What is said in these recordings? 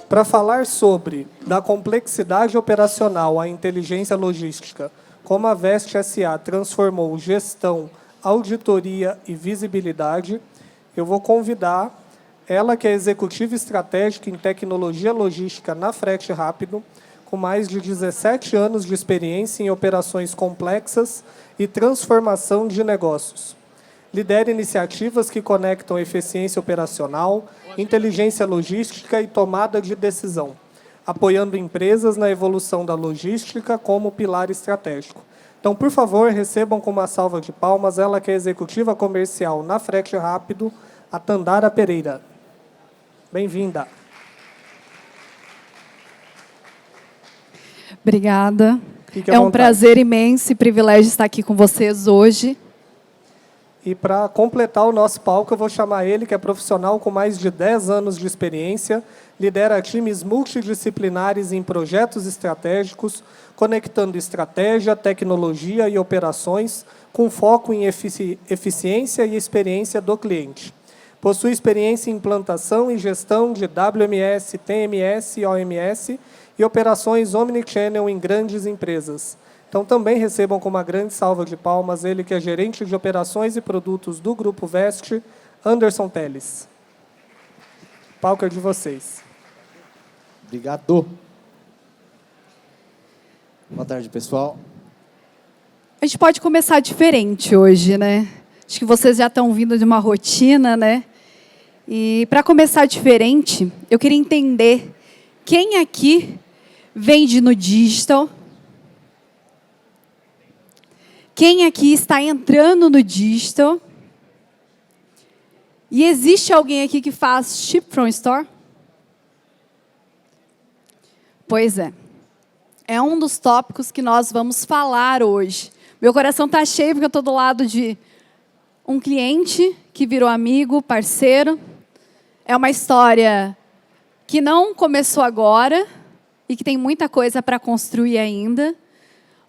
Para falar sobre da complexidade operacional à inteligência logística, como a Veste SA transformou gestão, auditoria e visibilidade, eu vou convidar ela, que é executiva estratégica em tecnologia logística na Frete Rápido, com mais de 17 anos de experiência em operações complexas e transformação de negócios. Lidera iniciativas que conectam eficiência operacional, inteligência logística e tomada de decisão, apoiando empresas na evolução da logística como pilar estratégico. Então, por favor, recebam com uma salva de palmas ela, que é executiva comercial na Frete Rápido, a Tandara Pereira. Bem-vinda. Obrigada. Fique à É um vontade. prazer imenso e privilégio estar aqui com vocês hoje. E para completar o nosso palco, eu vou chamar ele, que é profissional com mais de 10 anos de experiência, lidera times multidisciplinares em projetos estratégicos, conectando estratégia, tecnologia e operações, com foco em eficiência e experiência do cliente. Possui experiência em implantação e gestão de WMS, TMS e OMS e operações omnichannel em grandes empresas. Então, também recebam com uma grande salva de palmas ele, que é gerente de operações e produtos do Grupo Veste, Anderson Teles. O palco é de vocês. Obrigado. Boa tarde, pessoal. A gente pode começar diferente hoje, né? Acho que vocês já estão vindo de uma rotina, né? E para começar diferente, eu queria entender quem aqui vende no digital. Quem aqui está entrando no digital? E existe alguém aqui que faz ship from store? Pois é. É um dos tópicos que nós vamos falar hoje. Meu coração está cheio porque eu estou do lado de um cliente que virou amigo, parceiro. É uma história que não começou agora e que tem muita coisa para construir ainda,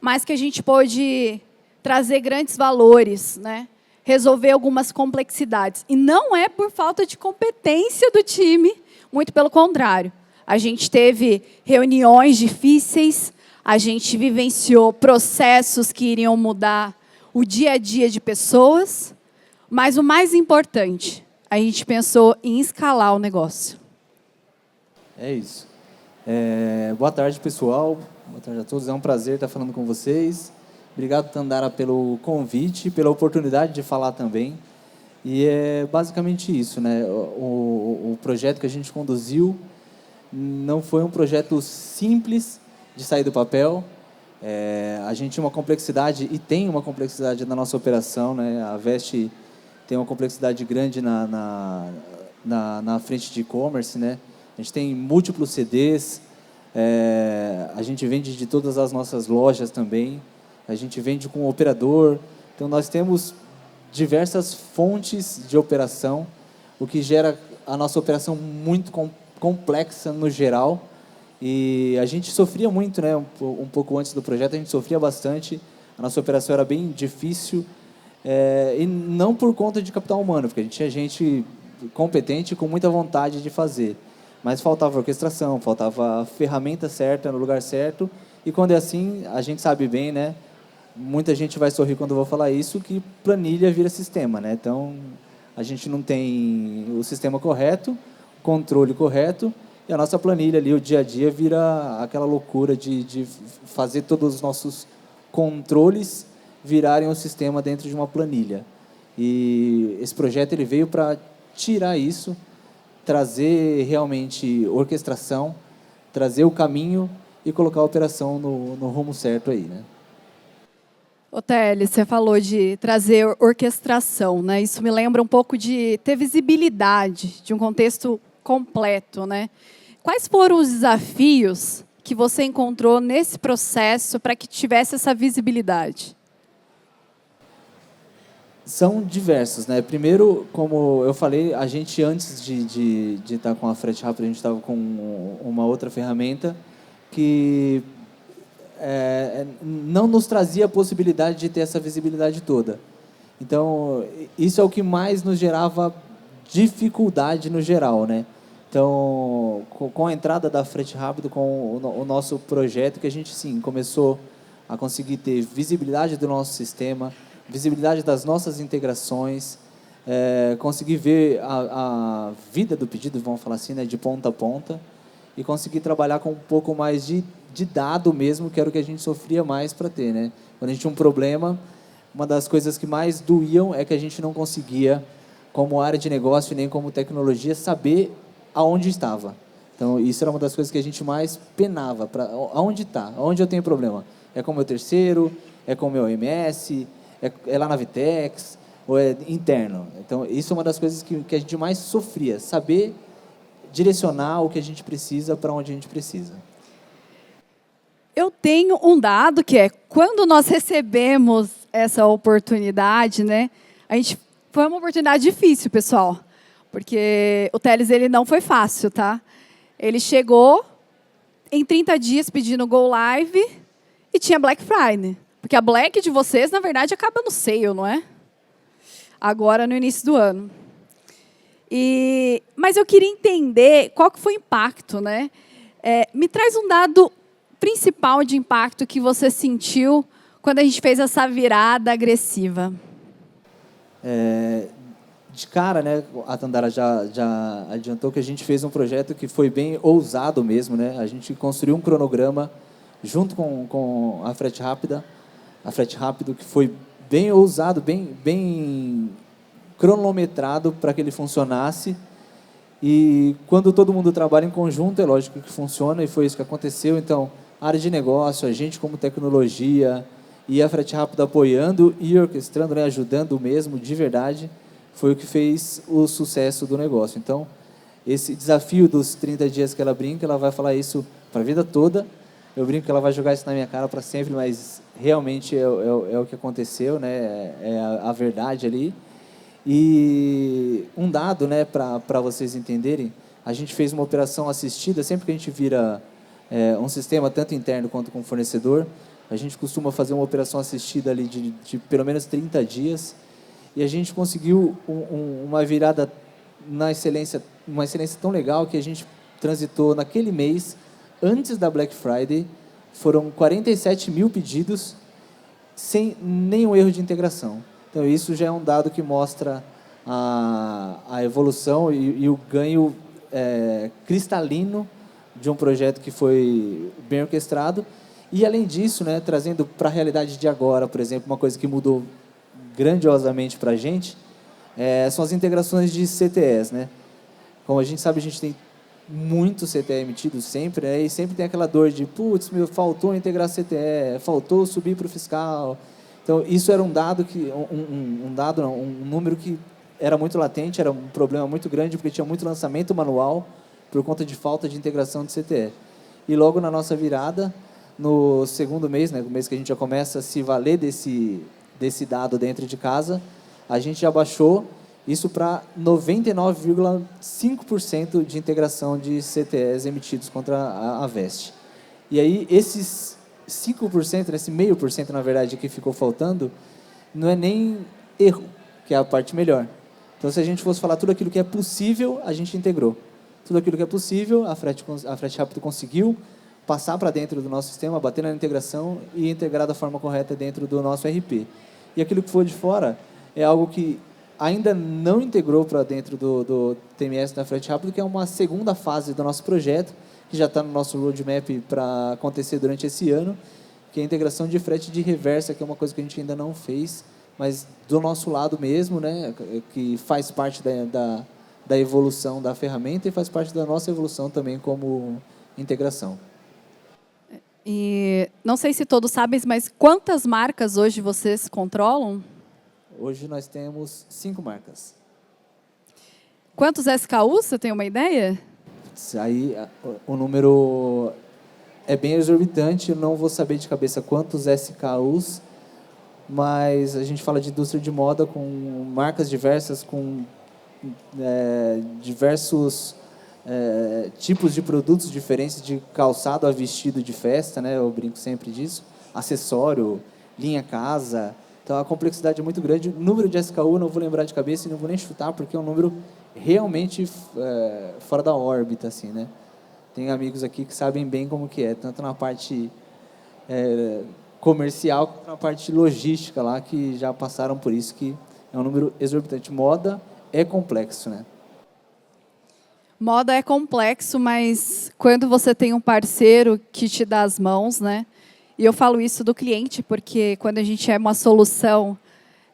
mas que a gente pôde trazer grandes valores, né? Resolver algumas complexidades. E não é por falta de competência do time, muito pelo contrário. A gente teve reuniões difíceis, a gente vivenciou processos que iriam mudar o dia a dia de pessoas, mas o mais importante, a gente pensou em escalar o negócio. É isso. Boa tarde, pessoal. Boa tarde a todos. É um prazer estar falando com vocês. Obrigado, Tandara, pelo convite, pela oportunidade de falar também. E é basicamente isso, né? O projeto que a gente conduziu não foi um projeto simples de sair do papel. A gente tinha uma complexidade, e tem uma complexidade na nossa operação, né? A Veste tem uma complexidade grande na frente de e-commerce, né? A gente tem múltiplos CDs, a gente vende de todas as nossas lojas também. A gente vende com o operador, então nós temos diversas fontes de operação, o que gera a nossa operação muito complexa no geral, e a gente sofria muito, né? Um pouco antes do projeto a gente sofria bastante, a nossa operação era bem difícil, e não por conta de capital humano, porque a gente tinha gente competente com muita vontade de fazer, mas faltava orquestração, faltava a ferramenta certa no lugar certo, e quando é assim, a gente sabe bem, né? Muita gente vai sorrir quando eu vou falar isso, que planilha vira sistema, né? Então, a gente não tem o sistema correto, controle correto, e a nossa planilha ali, o dia a dia, vira aquela loucura de fazer todos os nossos controles virarem um sistema dentro de uma planilha. E esse projeto ele veio para tirar isso, trazer realmente orquestração, trazer o caminho e colocar a operação no rumo certo aí, né? Ô, Teles, você falou de trazer orquestração, né? Isso me lembra um pouco de ter visibilidade, de um contexto completo, né? Quais foram os desafios que você encontrou nesse processo para que tivesse essa visibilidade? São diversos, né? Primeiro, como eu falei, a gente antes de estar com a Frete Rápido, a gente estava com uma outra ferramenta que não nos trazia a possibilidade de ter essa visibilidade toda. Então, isso é o que mais nos gerava dificuldade no geral, né? Então, com a entrada da Frete Rápido, com o nosso projeto, que a gente, sim, começou a conseguir ter visibilidade do nosso sistema, visibilidade das nossas integrações, conseguir ver a vida do pedido, vamos falar assim, né, de ponta a ponta, e conseguir trabalhar com um pouco mais de dado mesmo, que era o que a gente sofria mais para ter, né? Quando a gente tinha um problema, uma das coisas que mais doíam é que a gente não conseguia, como área de negócio, nem como tecnologia, saber aonde estava. Então, isso era uma das coisas que a gente mais penava. Aonde está? Aonde eu tenho problema? É com o meu terceiro? É com o meu OMS? É lá na Vitex? Ou é interno? Então, isso é uma das coisas que a gente mais sofria. Saber direcionar o que a gente precisa para onde a gente precisa. Eu tenho um dado que é, quando nós recebemos essa oportunidade, né, foi uma oportunidade difícil, pessoal, porque o Teles ele não foi fácil, tá? Ele chegou em 30 dias pedindo Go Live e tinha Black Friday. Porque a Black de vocês, na verdade, acaba no sale, não é? Agora, no início do ano. Mas eu queria entender qual que foi o impacto, né? Me traz um dado principal de impacto que você sentiu quando a gente fez essa virada agressiva. De cara, né, a Tandara já adiantou que a gente fez um projeto que foi bem ousado mesmo, né? A gente construiu um cronograma junto com a Frete Rápido, que foi bem ousado, bem cronometrado para que ele funcionasse. E quando todo mundo trabalha em conjunto, é lógico que funciona, e foi isso que aconteceu. Então, área de negócio, a gente como tecnologia, e a Frete Rápido apoiando e orquestrando, né, ajudando mesmo, de verdade, foi o que fez o sucesso do negócio. Então, esse desafio dos 30 dias que ela brinca, ela vai falar isso para a vida toda. Eu brinco que ela vai jogar isso na minha cara para sempre, mas realmente é o que aconteceu, né? É a verdade ali. E um dado, né, para vocês entenderem, a gente fez uma operação assistida, sempre que a gente vira um sistema, tanto interno quanto com fornecedor, a gente costuma fazer uma operação assistida ali de pelo menos 30 dias, e a gente conseguiu uma virada na excelência, uma excelência tão legal que a gente transitou naquele mês, antes da Black Friday, foram 47 mil pedidos sem nenhum erro de integração. Então, isso já é um dado que mostra a evolução e o ganho cristalino de um projeto que foi bem orquestrado. E, além disso, né, trazendo para a realidade de agora, por exemplo, uma coisa que mudou grandiosamente para a gente, são as integrações de CTEs, né? Como a gente sabe, a gente tem muito CTE emitido sempre, né? E sempre tem aquela dor de, putz, faltou integrar CTE, faltou subir para o fiscal. Então, isso era um dado, um número que era muito latente, era um problema muito grande, porque tinha muito lançamento manual por conta de falta de integração de CTE. E logo na nossa virada, no segundo mês, né, o mês que a gente já começa a se valer desse dado dentro de casa, a gente já baixou isso para 99,5% de integração de CTEs emitidos contra a VEST. E aí, esses 5%, esse 0,5%, na verdade, que ficou faltando, não é nem erro, que é a parte melhor. Então, se a gente fosse falar tudo aquilo que é possível, a gente integrou. Tudo aquilo que é possível, a Frete Rápido conseguiu passar para dentro do nosso sistema, bater na integração e integrar da forma correta dentro do nosso RP. E aquilo que for de fora é algo que ainda não integrou para dentro do TMS da Frete Rápido, que é uma segunda fase do nosso projeto, que já está no nosso roadmap para acontecer durante esse ano, que é a integração de frete de reversa, que é uma coisa que a gente ainda não fez, mas do nosso lado mesmo, né, que faz parte da evolução da ferramenta e faz parte da nossa evolução também como integração. E não sei se todos sabem, mas quantas marcas hoje vocês controlam? Hoje nós temos 5 marcas. Quantos SKUs, você tem uma ideia? Aí o número é bem exorbitante, eu não vou saber de cabeça quantos SKUs, mas a gente fala de indústria de moda com marcas diversas, com diversos tipos de produtos diferentes, de calçado a vestido de festa, né? Eu brinco sempre disso, acessório, linha casa. Então, a complexidade é muito grande. O número de SKU eu não vou lembrar de cabeça e não vou nem chutar, porque é um número realmente fora da órbita, assim, né? Tem amigos aqui que sabem bem como que é, tanto na parte comercial quanto na parte logística lá, que já passaram por isso, que é um número exorbitante. Moda é complexo, né? Moda é complexo, mas quando você tem um parceiro que te dá as mãos, né? E eu falo isso do cliente, porque quando a gente é uma solução,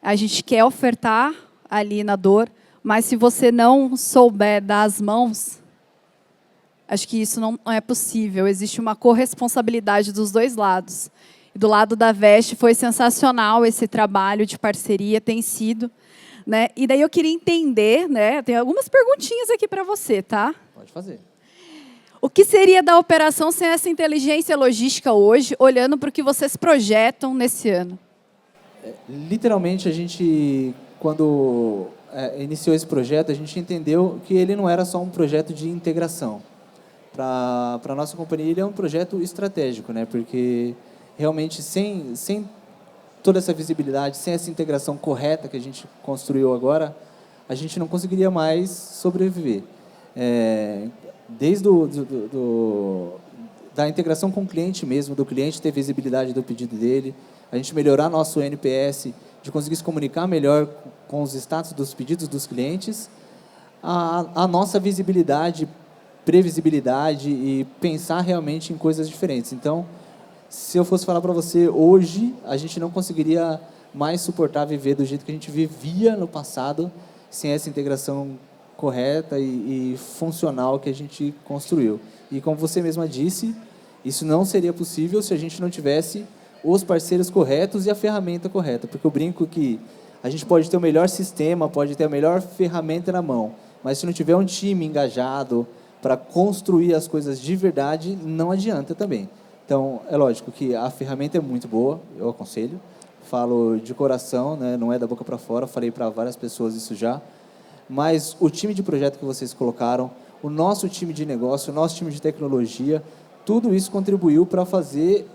a gente quer ofertar ali na dor, mas se você não souber dar as mãos, acho que isso não é possível. Existe uma corresponsabilidade dos dois lados. E do lado da Veste foi sensacional esse trabalho de parceria, tem sido. Né? E daí eu queria entender, né? Tem algumas perguntinhas aqui para você, tá? Pode fazer. O que seria da operação sem essa inteligência logística hoje, olhando para o que vocês projetam nesse ano? Literalmente, a gente, quando iniciou esse projeto, a gente entendeu que ele não era só um projeto de integração. Para a nossa companhia, ele é um projeto estratégico, né? Porque realmente, sem toda essa visibilidade, sem essa integração correta que a gente construiu agora, a gente não conseguiria mais sobreviver. Desde da integração com o cliente mesmo, do cliente ter visibilidade do pedido dele, a gente melhorar nosso NPS, de conseguir se comunicar melhor com os status dos pedidos dos clientes, a nossa visibilidade, previsibilidade e pensar realmente em coisas diferentes. Então, se eu fosse falar para você, hoje, a gente não conseguiria mais suportar viver do jeito que a gente vivia no passado, sem essa integração correta e funcional que a gente construiu. E como você mesma disse, isso não seria possível se a gente não tivesse os parceiros corretos e a ferramenta correta. Porque eu brinco que a gente pode ter o melhor sistema, pode ter a melhor ferramenta na mão, mas se não tiver um time engajado para construir as coisas de verdade, não adianta também. Então, é lógico que a ferramenta é muito boa, eu aconselho, falo de coração, né, não é da boca para fora, falei para várias pessoas isso já, mas o time de projeto que vocês colocaram, o nosso time de negócio, o nosso time de tecnologia, tudo isso contribuiu para fazer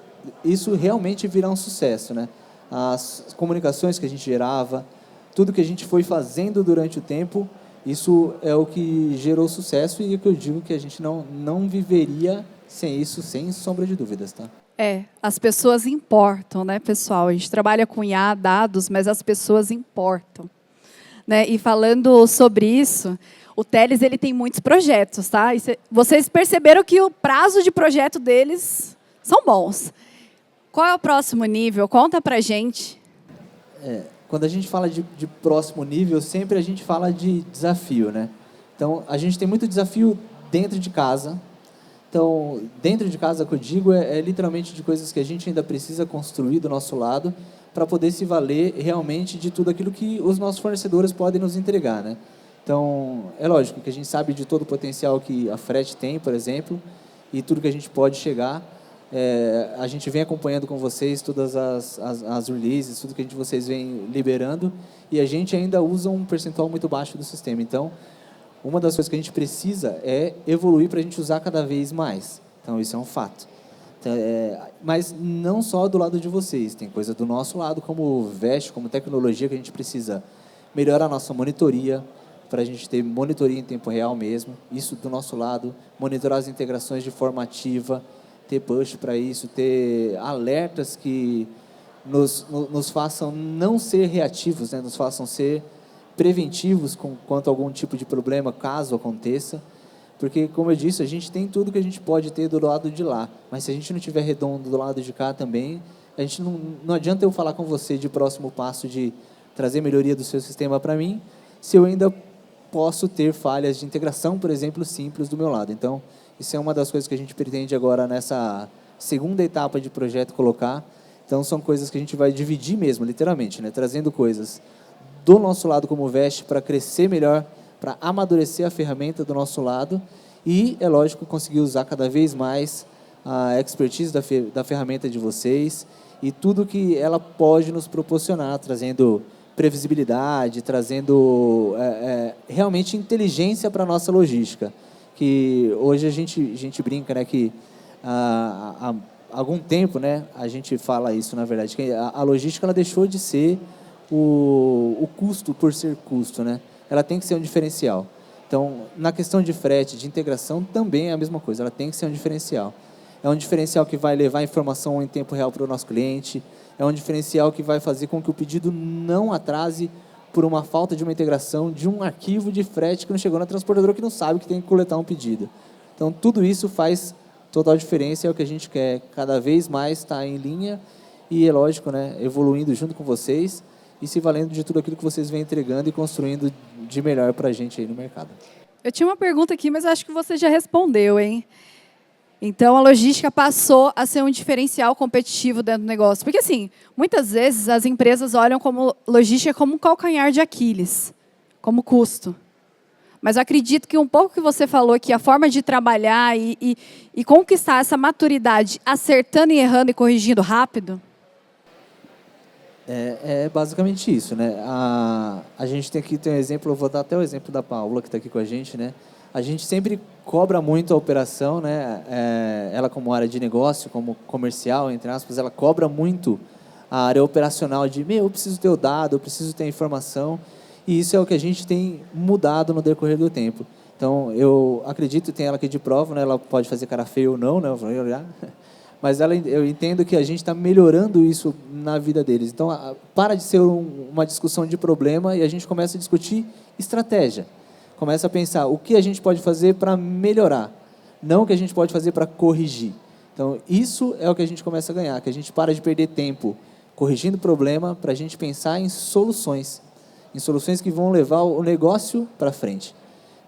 isso realmente virar um sucesso, né? As comunicações que a gente gerava, tudo que a gente foi fazendo durante o tempo, isso é o que gerou sucesso e é o que eu digo que a gente não viveria sem isso, sem sombra de dúvidas, tá? As pessoas importam, né, pessoal? A gente trabalha com IA, dados, mas as pessoas importam. Né? E falando sobre isso, o Teles ele tem muitos projetos, tá? Vocês perceberam que o prazo de projeto deles são bons. Qual é o próximo nível? Conta pra gente. Quando a gente fala de próximo nível, sempre a gente fala de desafio, né? Então, a gente tem muito desafio dentro de casa. Então, dentro de casa, que eu digo, é literalmente de coisas que a gente ainda precisa construir do nosso lado para poder se valer realmente de tudo aquilo que os nossos fornecedores podem nos entregar, né? Então, é lógico que a gente sabe de todo o potencial que a frete tem, por exemplo, e tudo que a gente pode chegar. A gente vem acompanhando com vocês todas as releases, tudo que vocês vêm liberando, e a gente ainda usa um percentual muito baixo do sistema. Então, uma das coisas que a gente precisa é evoluir para a gente usar cada vez mais. Então, isso é um fato. Então, mas não só do lado de vocês, tem coisa do nosso lado, como Veste, como tecnologia, que a gente precisa melhorar a nossa monitoria, para a gente ter monitoria em tempo real mesmo, isso do nosso lado, monitorar as integrações de forma ativa, ter push para isso, ter alertas que nos façam não ser reativos, né? Nos façam ser preventivos quanto a algum tipo de problema, caso aconteça. Porque, como eu disse, a gente tem tudo que a gente pode ter do lado de lá, mas se a gente não tiver redondo do lado de cá também, a gente não adianta eu falar com você de próximo passo de trazer melhoria do seu sistema para mim, se eu ainda posso ter falhas de integração, por exemplo, simples do meu lado. Então, isso é uma das coisas que a gente pretende agora nessa segunda etapa de projeto colocar. Então, são coisas que a gente vai dividir mesmo, literalmente, né? Trazendo coisas do nosso lado como Veste para crescer melhor, para amadurecer a ferramenta do nosso lado e, é lógico, conseguir usar cada vez mais a expertise da ferramenta de vocês e tudo que ela pode nos proporcionar, trazendo previsibilidade, trazendo realmente inteligência para a nossa logística. Que hoje a gente brinca, né, que há algum tempo, né, a gente fala isso, na verdade, que a logística ela deixou de ser o custo por ser custo, né? Ela tem que ser um diferencial. Então, na questão de frete, de integração, também é a mesma coisa, ela tem que ser um diferencial. É um diferencial que vai levar informação em tempo real para o nosso cliente, é um diferencial que vai fazer com que o pedido não atrase por uma falta de uma integração de um arquivo de frete que não chegou na transportadora, que não sabe que tem que coletar um pedido. Então, tudo isso faz total diferença, é o que a gente quer cada vez mais estar em linha e, é lógico, né, evoluindo junto com vocês e se valendo de tudo aquilo que vocês vêm entregando e construindo de melhor para a gente aí no mercado. Eu tinha uma pergunta aqui, mas acho que você já respondeu, hein? Então, a logística passou a ser um diferencial competitivo dentro do negócio. Porque, assim, muitas vezes as empresas olham como logística como um calcanhar de Aquiles, como custo. Mas eu acredito que um pouco que você falou, que a forma de trabalhar e conquistar essa maturidade, acertando e errando e corrigindo rápido. É basicamente isso, né? A gente tem aqui um exemplo, eu vou dar até o exemplo da Paula, que está aqui com a gente, né? A gente sempre cobra muito a operação, né? Ela como área de negócio, como comercial, entre aspas, ela cobra muito a área operacional de, eu preciso ter o dado, eu preciso ter a informação, e isso é o que a gente tem mudado no decorrer do tempo. Então, eu acredito, tem ela aqui de prova, né? Ela pode fazer cara feia ou não, né? Eu vou olhar. Mas eu entendo que a gente está melhorando isso na vida deles. Então, para de ser uma discussão de problema e a gente começa a discutir estratégia. Começa a pensar o que a gente pode fazer para melhorar, não o que a gente pode fazer para corrigir. Então, isso é o que a gente começa a ganhar, que a gente para de perder tempo corrigindo o problema para a gente pensar em soluções que vão levar o negócio para frente.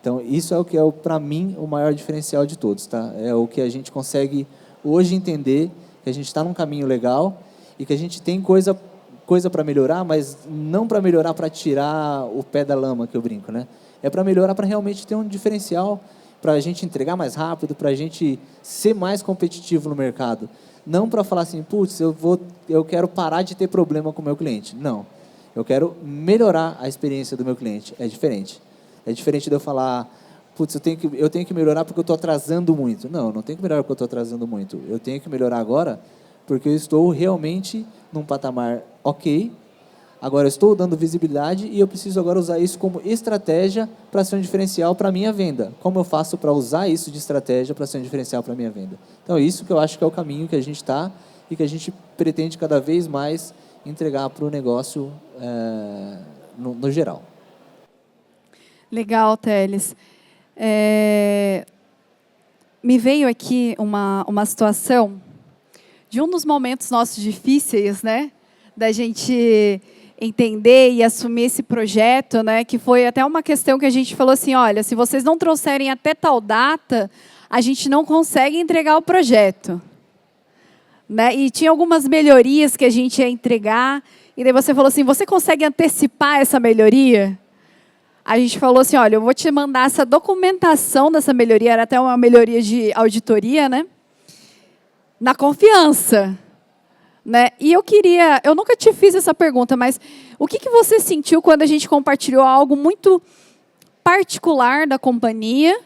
Então, isso é o que é, para mim, o maior diferencial de todos. Tá? É o que a gente consegue hoje entender, que a gente está num caminho legal e que a gente tem coisa para melhorar, mas não para melhorar para tirar o pé da lama, que eu brinco, né? É para melhorar, para realmente ter um diferencial, para a gente entregar mais rápido, para a gente ser mais competitivo no mercado. Não para falar assim, putz, eu quero parar de ter problema com o meu cliente. Não. Eu quero melhorar a experiência do meu cliente. É diferente. É diferente de eu falar, putz, eu tenho que melhorar porque eu estou atrasando muito. Não, não tenho que melhorar porque eu estou atrasando muito. Eu tenho que melhorar agora porque eu estou realmente num patamar ok. Agora eu estou dando visibilidade e eu preciso agora usar isso como estratégia para ser um diferencial para a minha venda. Como eu faço para usar isso de estratégia para ser um diferencial para a minha venda? Então, isso que eu acho que é o caminho que a gente está e que a gente pretende cada vez mais entregar para o negócio no geral. Legal, Teles. Me veio aqui uma situação de um dos momentos nossos difíceis, né? Da gente entender e assumir esse projeto, né? Que foi até uma questão que a gente falou assim, olha, se vocês não trouxerem até tal data, a gente não consegue entregar o projeto. Né? E tinha algumas melhorias que a gente ia entregar, e daí você falou assim, você consegue antecipar essa melhoria? A gente falou assim, olha, eu vou te mandar essa documentação dessa melhoria, era até uma melhoria de auditoria, né? Na confiança. Né? E eu nunca te fiz essa pergunta, mas o que você sentiu quando a gente compartilhou algo muito particular da companhia,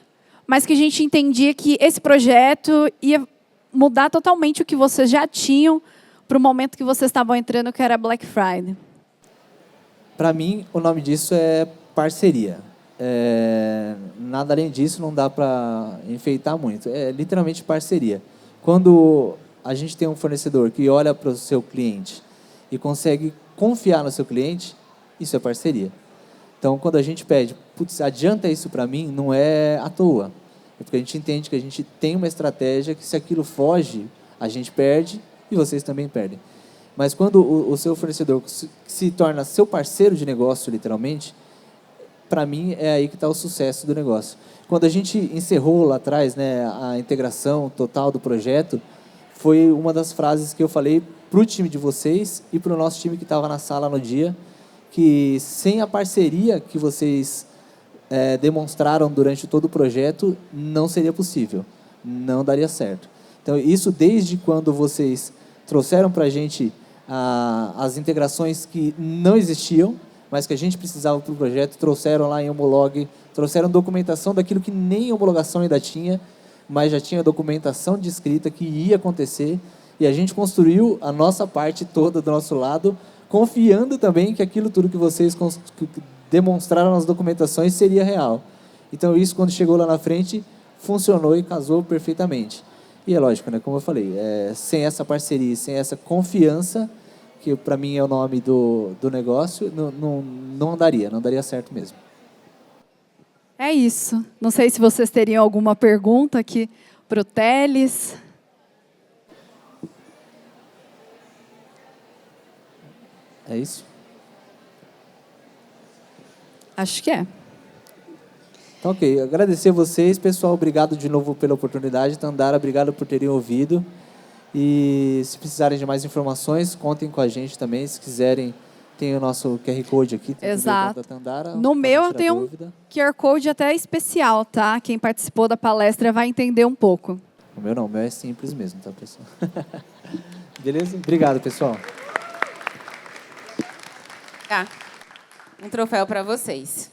mas que a gente entendia que esse projeto ia mudar totalmente o que vocês já tinham para o momento que vocês estavam entrando, que era Black Friday? Para mim, o nome disso é parceria. Nada além disso não dá para enfeitar muito. É literalmente parceria. Quando a gente tem um fornecedor que olha para o seu cliente e consegue confiar no seu cliente, isso é parceria. Então, quando a gente pede, putz, adianta isso para mim, não é à toa. É porque a gente entende que a gente tem uma estratégia que se aquilo foge, a gente perde e vocês também perdem. Mas quando o seu fornecedor se torna seu parceiro de negócio, literalmente, para mim é aí que está o sucesso do negócio. Quando a gente encerrou lá atrás, né, a integração total do projeto, foi uma das frases que eu falei para o time de vocês e para o nosso time que estava na sala no dia, que sem a parceria que vocês demonstraram durante todo o projeto, não seria possível, não daria certo. Então, isso desde quando vocês trouxeram para a gente as integrações que não existiam, mas que a gente precisava para o projeto, trouxeram lá em Homolog, trouxeram documentação daquilo que nem homologação ainda tinha, mas já tinha documentação descrita que ia acontecer, e a gente construiu a nossa parte toda do nosso lado, confiando também que aquilo tudo que vocês demonstraram nas documentações seria real. Então, isso, quando chegou lá na frente, funcionou e casou perfeitamente. E é lógico, né? Como eu falei, sem essa parceria, sem essa confiança, que para mim é o nome do negócio, não daria certo mesmo. É isso. Não sei se vocês teriam alguma pergunta aqui para o Teles. É isso? Acho que é. Então, ok. Agradecer a vocês, pessoal. Obrigado de novo pela oportunidade. Tandara, obrigado por terem ouvido. E se precisarem de mais informações, contem com a gente também. Se quiserem, tem o nosso QR Code aqui. Exato. Da Tandara, No meu eu tenho um QR Code até especial, tá? Quem participou da palestra vai entender um pouco. O meu não, o meu é simples mesmo, tá, pessoal? Beleza? Obrigado, pessoal. Um troféu para vocês.